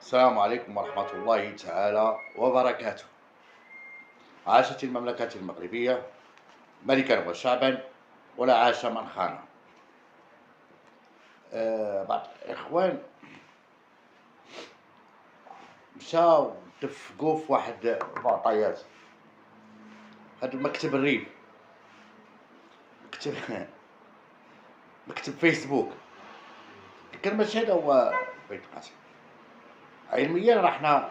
السلام عليكم ورحمة الله تعالى وبركاته. عاشت المملكة المغربية ملكا وشعبا، ولا عاش من خان. بعض الإخوان مشاو دفقوا في واحد المعطيات. هذا مكتب الريف، مكتب مكتب فيسبوك. كان ماشي هذا هو بيت القاسم. علميا راه حنا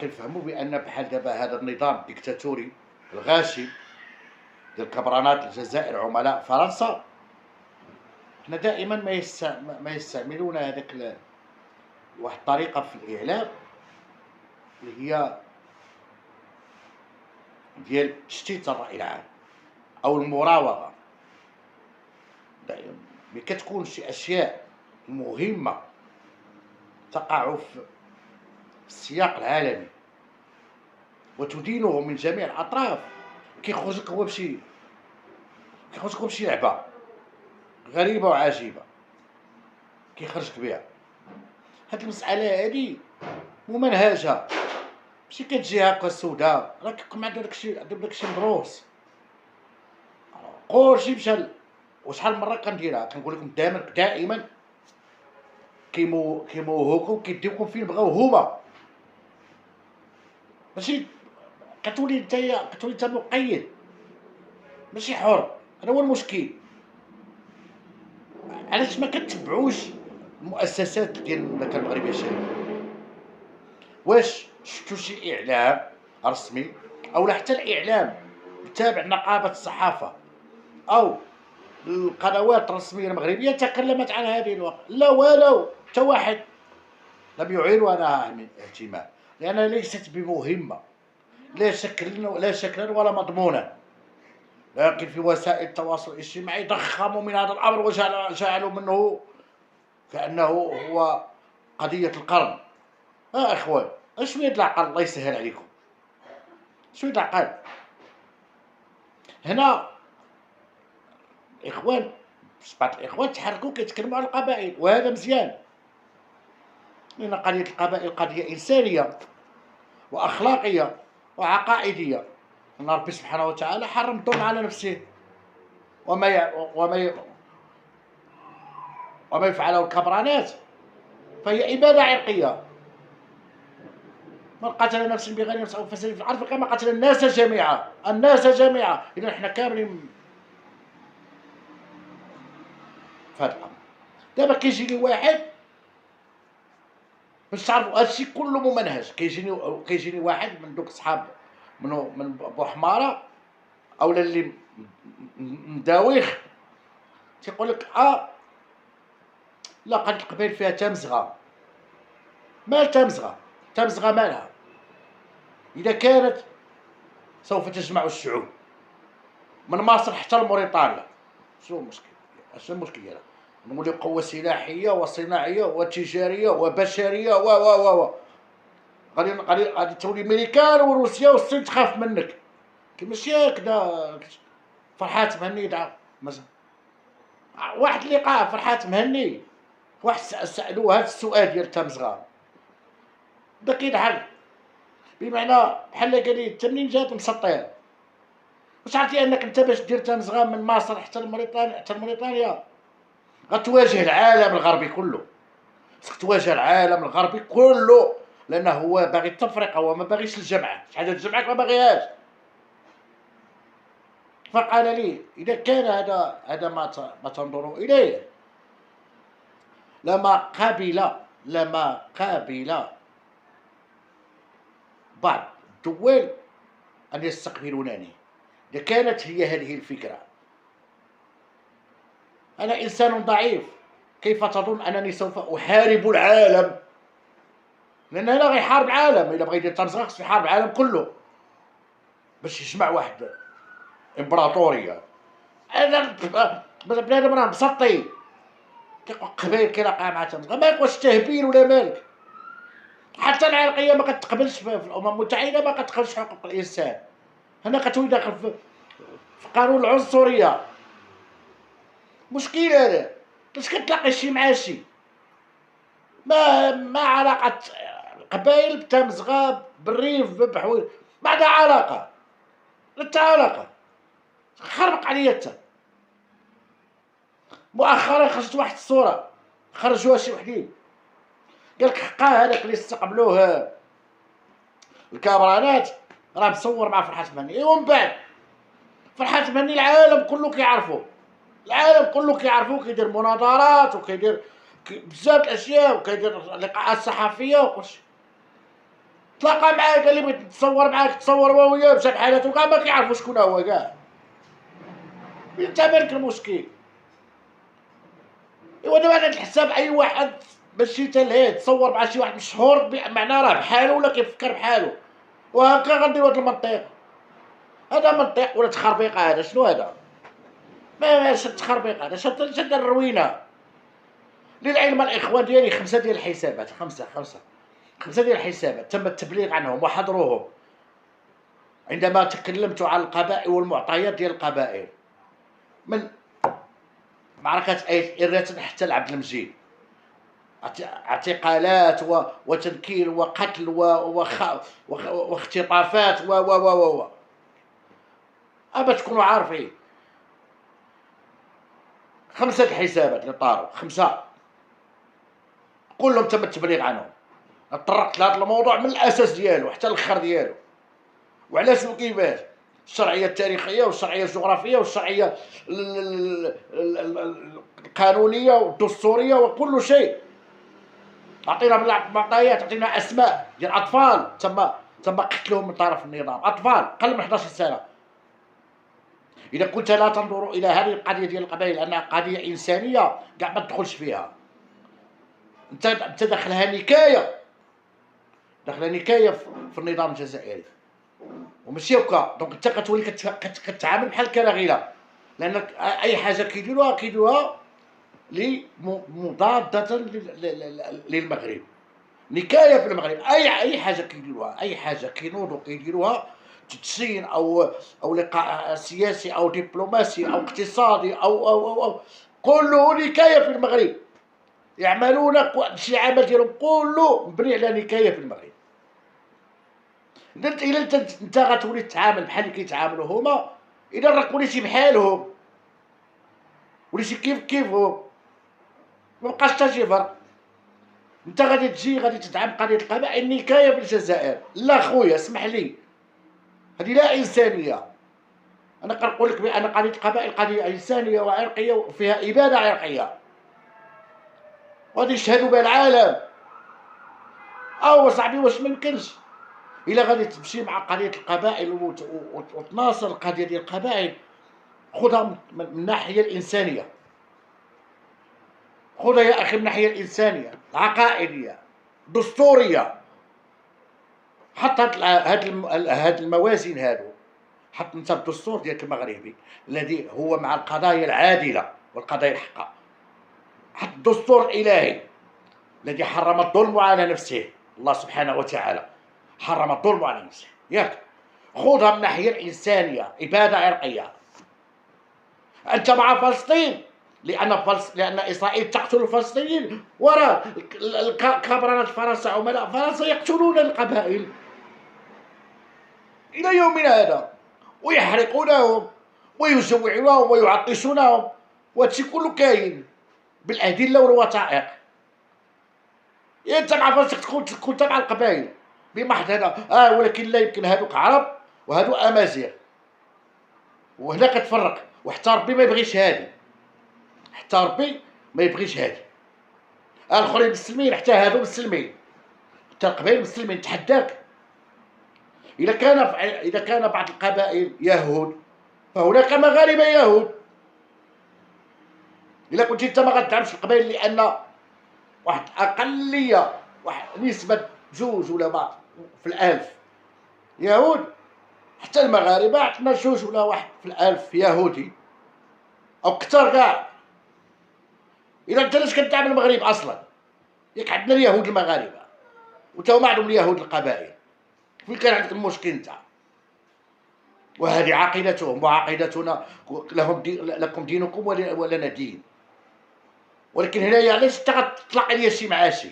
كنفهموا بأن بحال دابا هذا النظام الديكتاتوري الغاشم ديال كبرانات الجزائر عملاء فرنسا، حنا دائما ما يستعملون واحد الطريقة في الإعلام اللي هي ديال تشتيت الرأي العام أو المراوغة. دائما ملي كتكون شي أشياء مهمة تقع في السياق العالمي وتدينه من جميع الأطراف، كيخرج لك بشي لعبة غريبة وعجيبة كيخرجك بها. هاد المسألة هادي ممنهجة، ماشي كتجي هاكا سودا، راه كيكون عندنا داكشي مدروس. كلشي مشى وشحال من مرة كنديرها، كنقول لكم دائما كيموهوكم كيديوكم فين بغاو هما، ماشي كتولي نتا مقيد ماشي حر. هذا هو المشكل. علاش ما كتبعوش المؤسسات ديال المملكة المغربية الشريفة؟ واش شفتو شي إعلام رسمي أو حتى الإعلام تابع نقابة الصحافة أو القنوات الرسمية المغربية تكلمت عن هذه الواقع؟ لا والو، حتى واحد لم يعيروا عنها اهتمام، لأنها ليست بمهمة لا شكلا ولا مضمونا. لكن في وسائل التواصل الاجتماعي ضخموا من هذا الأمر وجعلوا منه كأنه هو قضية القرن. اخوان، شويه العقل الله يسهل عليكم، شويه العقل. هنا الاخوان، بعض الاخوان تحركوا كيتكلموا على القبائل، وهذا مزيان، لان قضيه القبائل قضيه انسانيه واخلاقيه وعقائديه. ان ربي سبحانه وتعالى حرم الظلم على نفسه، وما ي... وما ي... وما يفعله الكبرانات فهي اباده عرقيه. من قتل نفسا بغير نفس او فساد في الارض كما قتل الناس جميعا، الناس جميعا. اذا احنا كاملين في هذا الامر. دابا كيجيني واحد باش تعرفوا هادشي كله ممنهج، كيجيني واحد من دوك صحاب من بوحماره اولا اللي مداويخ، تيقول لك لا، قضيه القبائل فيها تمزغه. مال تمزغه؟ تمزغه مالها؟ اذا كانت سوف تجمع الشعوب من مصر حتى لموريتانيا، شنو المشكل؟ شنو المشكل ديالها؟ نولي قوة سلاحية وصناعية وتجارية وبشرية و غادي تولي ميريكان وروسيا والصين تخاف منك. ماشي هكذا. فرحات مهني دعا مثلا واحد اللقاء فرحات مهني، واحد سألوه هذا السؤال ديال تمزغة، بدا كيضحك بمعنى بحال قال لي انت منين جات مسطير؟ واش عرفتي انك انت باش دير تمزغة من مصر حتى لموريتانيا غتواجه العالم الغربي كله، خصك تواجه العالم الغربي كله، لانه هو باغي التفرقه، هو ما باغيش الجمعه، شي حاجه تجمعك ما باغيهاش. فقال لي اذا كان هذا ما تنظر اليه لما قبل بعض الدول ان يستقبلونني. اذا كانت هي هذه الفكره، انا انسان ضعيف، كيف تظن انني سوف احارب العالم؟ لان هذا غيحارب العالم. الا بغى يدير تمزغه خصو يحارب العالم كله باش يجمع واحد امبراطوريه. هذا بنادم راه مسطي قبيل كيلاقى مع تمزغه، مالك واش تهبيل ولا مالك؟ حتى العرقيه ما كتقبلش في الامم المتحده، ما كتقبلش حقوق الانسان. هنا كتولي داخل في قانون العنصريه. مشكل هذا. باش كتلاقي شي مع شي ما علاقة القبايل بتمزغة بالريف بحوايج، ما عندها علاقة، لا حتى علاقة، خربق عليا انت. مؤخرا خرجت واحد الصورة خرجوها شي وحدين، قالك حقا هذاك اللي استقبلوه الكامرانات راه مصور مع فرحات مهني. ايوا من بعد فرحات مهني العالم كله كيعرفو، العالم كله كيعرفو، كيدير مناظرات وكيدير بزاف الاشياء وكيدير لقاءات صحفيه وكلشي. تلاقى معاه قال لي بغيت نتصور معاك، تصور هو وياه، مشى بحالاتو كاع ما كيعرفو شكون هو كاع. انت مالك المشكل؟ ايوا دابا على الحساب اي واحد ماشي تلهيه تصور مع شي واحد مشهور معناه راه بحالو ولا كيفكر بحالو، وهكا غنديرو هاد المنطق. هذا منطق ولا تخربيق هذا؟ شنو هذا؟ ما شد تخربيق هذا، شد الروينه. للعلم الاخوان ديالي خمسه ديال الحسابات، خمسه ديال الحسابات تم التبليغ عنهم وحضروهم عندما تكلمت عن القبائل والمعطيات ديال القبائل، من معركة إرة حتى لعبد المجيد، اعتقالات وتنكيل وقتل واختطافات و أبا تكونوا عارفين. خمسة الحسابات اللي طاروا، خمسة كلهم تم التبليغ عنهم. تطرقت لهذا الموضوع من الأساس ديالو حتى الآخر ديالو، وعلاش وكيفاش، الشرعية التاريخية والشرعية الجغرافية والشرعية القانونية والدستورية وكل شيء. عطينا بالمعطيات، عطينا أسماء ديال أطفال تم قتلهم من طرف النظام، أطفال أقل من 11 سنة. إذا كنت لا تنظر إلى هذه القضية ديال القبائل لأنها قضية إنسانية كاع ما تدخلش فيها. أنت داخلها نكاية، داخلها نكاية في النظام الجزائري وماشي هكا. دونك انت كتولي كتعامل بحال الكراغيله، لان اي حاجه كيديروها مضاده للمغرب، نكايه في المغرب. اي حاجه كيديروها، اي حاجه كينوضوا كيديروها، تدشين او لقاء سياسي او دبلوماسي او اقتصادي او كله نكايه في المغرب. يعملون شي عمل ديالهم كله مبني على نكايه في المغرب. الا انت غتولي تتعامل بحال اللي كيتعاملوا هما، اذا راك وليتي بحالهم، وليتي كيفهم، مبقاش حتى شي فرق. انت غادي تدعم قضيه القبائل نكايه في الجزائر. لا خويا اسمح لي، هذه لا انسانيه. انا كنقول لك بان قضيه القبائل قضيه انسانيه وعرقيه وفيها اباده عرقيه، وغادي يشهدوا بها العالم. صاحبي واش ميمكنش الا غادي تمشي مع قضيه القبائل وتناصر القضيه ديال القبائل، خذها من الناحيه الانسانيه، خذها يا اخي من الناحيه الانسانيه العقائديه الدستوريه. حط هاد الموازين هادو، حط انت الدستور ديالك المغربي الذي هو مع القضايا العادله والقضايا الحقه، حط الدستور الالهي الذي حرم الظلم على نفسه. الله سبحانه وتعالى حرم الظلم على نفسه، ياك؟ خذها من الناحيه الانسانيه، اباده عرقيه. انت مع فلسطين لان اسرائيل تقتل الفلسطينيين، وراء كاميرات فرنسا عملاء فرنسا يقتلون القبائل الى يومنا هذا، ويحرقونهم ويجوعونهم ويعطشونهم، وهادشي كله كاين بالادله والوثائق. انت مع فرنسا تكون تبع القبائل بمحض هذا. ولكن لا يمكن، هذوك عرب وهذو امازيغ، وهنا كتفرق. وحتى ربي ما يبغيش هادي، حتى ربي ما يبغيش هادي. الاخرين مسلمين، حتى هادو مسلمين، حتى القبائل مسلمين. تحداك اذا كان بعض القبائل يهود فهناك مغاربه يهود. الا كنت انت ما غتدعمش القبائل لان واحد اقليه، واحد نسبه 2 ولا بعض في الالف يهود، حتى المغاربه عندنا 2 ولا 1 في الالف يهودي او اكثر كاع. اذا انت علاش كتدعم المغرب اصلا؟ ياك عندنا اليهود المغاربه وتا هما عندهم اليهود القبائل. فين كان عندك المشكل انت؟ وهذه عقيدتهم وعقيدتنا، لكم دينكم ولنا دين. ولكن هنايا علاش انت غتطلق عليا شي مع شي؟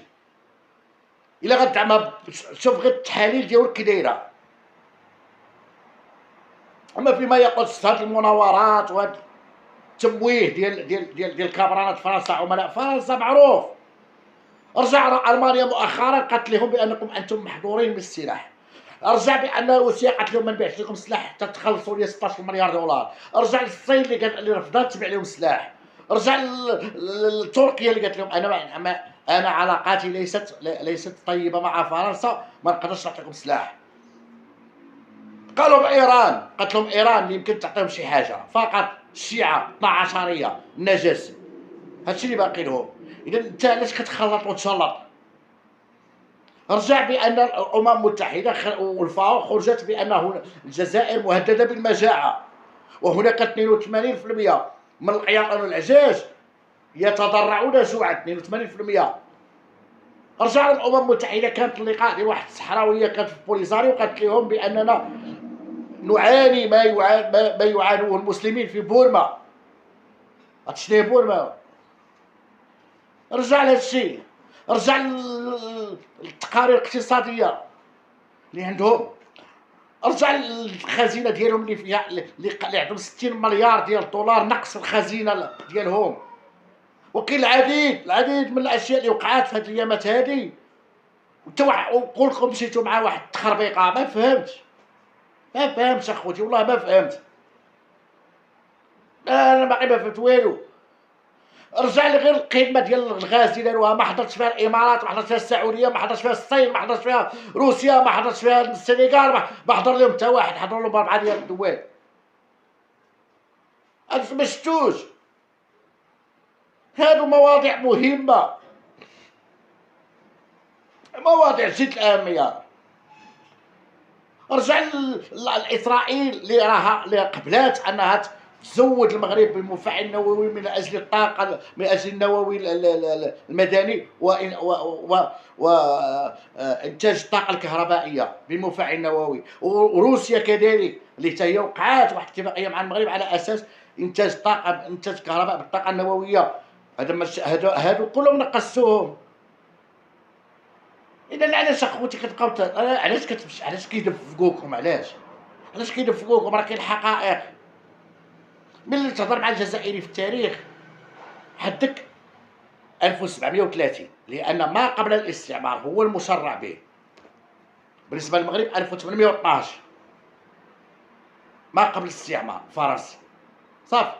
الا غدعمها شوف غير التحاليل ديالو كي دايره. اما فيما يخص هاد المناورات وهاد التمويه ديال كابرانات فرنسا، عملاء فرنسا معروف. رجع المانيا مؤخرا قالت لهم بانكم انتم محظورين من السلاح. رجع بان روسيا قالت لهم ما نبيعش لكم سلاح حتى تخلصوا لي 16 مليار دولار. رجع للصين اللي رفضت تبيع لهم سلاح. رجع لتركيا اللي قالت لهم انا علاقاتي ليست طيبه مع فرنسا، ما نقدرش نعطيكم سلاح. قالوا بايران، قالت لهم ايران اللي يمكن تعطيهم شي حاجه، فقط الشيعه 12 النجاسه، هادشي اللي باقي لهم. اذا انت علاش كتخلط وتشلط؟ رجع بان الامم المتحده والفاو خرجت بان الجزائر مهدده بالمجاعه، وهناك 82% من القياطان والعجاج يتضرعون جوعا. 82%. رجع الامم المتحده، كانت اللقاء ديال واحد الصحراويه كانت في بوليزاريو، وقالت لهم باننا نعاني ما يعانوه المسلمين في بورما. شنو هي بورما؟ رجع لهذا الشيء. رجع للتقارير الاقتصاديه اللي عندهم. رجع للخزينه ديالهم اللي فيها اللي عندهم 60 مليار ديال الدولار نقص الخزينه ديالهم. وكاين العديد من الاشياء اللي وقعات في هذه الايامات هذه. وقول لكم مشيتوا مع واحد التخربيقه ما فهمتش اخوتي، والله ما فهمت. انا باقي ما فهمت والو. رجع لي غير القمه ديال الغاز اللي داروها، ما حضرتش فيها الامارات، ما حضرتش فيها السعوديه، ما حضرتش فيها الصين، ما حضرتش فيها روسيا، ما حضرتش فيها السنغال، ما حضر لهم حتى واحد، حضر لهم 4 ديال الدول. انت ما شفتوش. هادو مواضيع مهمه، مواضيع جد الاهميه. رجع لاسرائيل اللي قبلات انها تزود المغرب بالمفاعل النووي من اجل الطاقه، من اجل النووي المدني وانتاج الطاقه الكهربائيه بالمفاعل النووي. وروسيا كذلك اللي حتى هي وقعات واحد الاتفاقيه مع المغرب على اساس انتاج الكهرباء بالطاقه النوويه. هادو كلهم نقصوهم. اذا علاش اخوتي كتبقاو علاش كيدفقوكم؟ علاش كيدفقوكم؟ راه كاين حقائق. ملي تهضر مع الجزائري في التاريخ حدك 1730، لان ما قبل الاستعمار هو المشرع به. بالنسبه للمغرب 1812 ما قبل الاستعمار الفرنسي. صافي.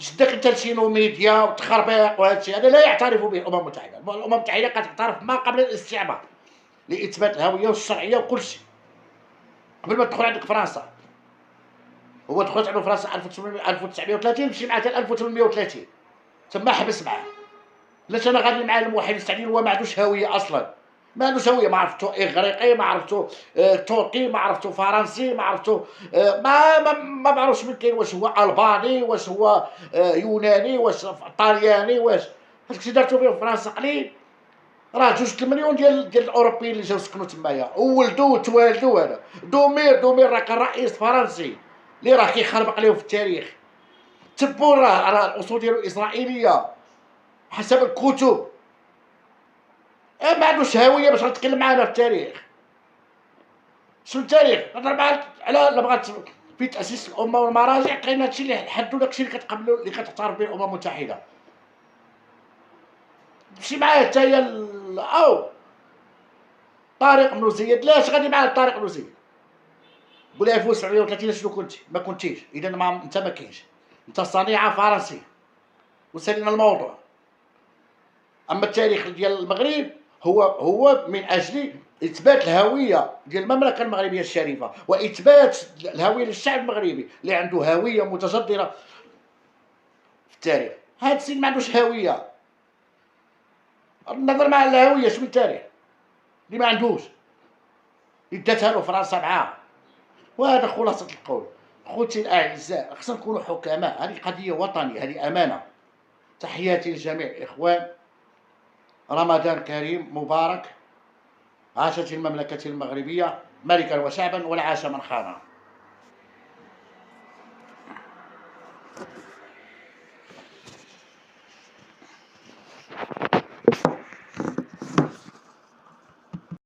شدك انت لشينو ميديا وتخربيق وهذا الشيء، هذا لا يعترف به الامم المتحده. الامم المتحده كتعترف ما قبل الاستعمار لاثبات الهويه والشرعيه وكل شيء. قبل ما تدخل عندك فرنسا، هو دخلت عنده فرنسا 1930، مشي معاه حتى 1830 تما حبس معاه. علاش انا غادي معاه الموحد السعدي هو ما عندوش هويه اصلا، ما عندوش هويه. ما عرفتو اغريقي، ما عرفتو تركي، ما عرفتو فرنسي، ما عرفتو ما بعرفش من كاين، واش هو الباني، واش هو يوناني، واش طالياني، واش هادشي دارتو فيه في فرنسا قليل. راه 2 المليون ديال الاوروبيين اللي جاو سكنوا تمايا وولدوا وتوالدوا. هذا دومير راه كان رئيس فرنسي اللي راه كيخربق لهم في التاريخ. تبوا راه الاصول ديالو اسرائيليه حسب الكتب. ما عندوش هويه باش غتكلم معانا في التاريخ. شنو التاريخ؟ هضر معاك على بغات في تاسيس الامه والمراجع. كاين هادشي اللي حدوا داكشي اللي كتقبلوا اللي كتعترف به الامم المتحده. تمشي معاه حتى هي او طارق بن زياد. لاش غادي معاه طارق بن زياد؟ قول لي 1730 شنو كنتي؟ ما كنتيش. اذا انت ما كاينش، انت صنيعه فرنسي وسالينا الموضوع. اما التاريخ ديال المغرب هو من اجل اثبات الهويه ديال المملكه المغربيه الشريفه، واثبات الهويه للشعب المغربي اللي عنده هويه متجذره في التاريخ. هذا السيد ما عندوش هويه. النظر مع الهويه شنو التاريخ اللي ما عندوش؟ ادتها له فرنسا معاه. وهذا خلاصه القول. خوتي الاعزاء، خصنا نكونوا حكماء. هذه قضيه وطنيه، هذه امانه. تحياتي لجميع الاخوان. رمضان كريم مبارك. عاشت المملكه المغربيه ملكا وشعبا، والعاش من خانها.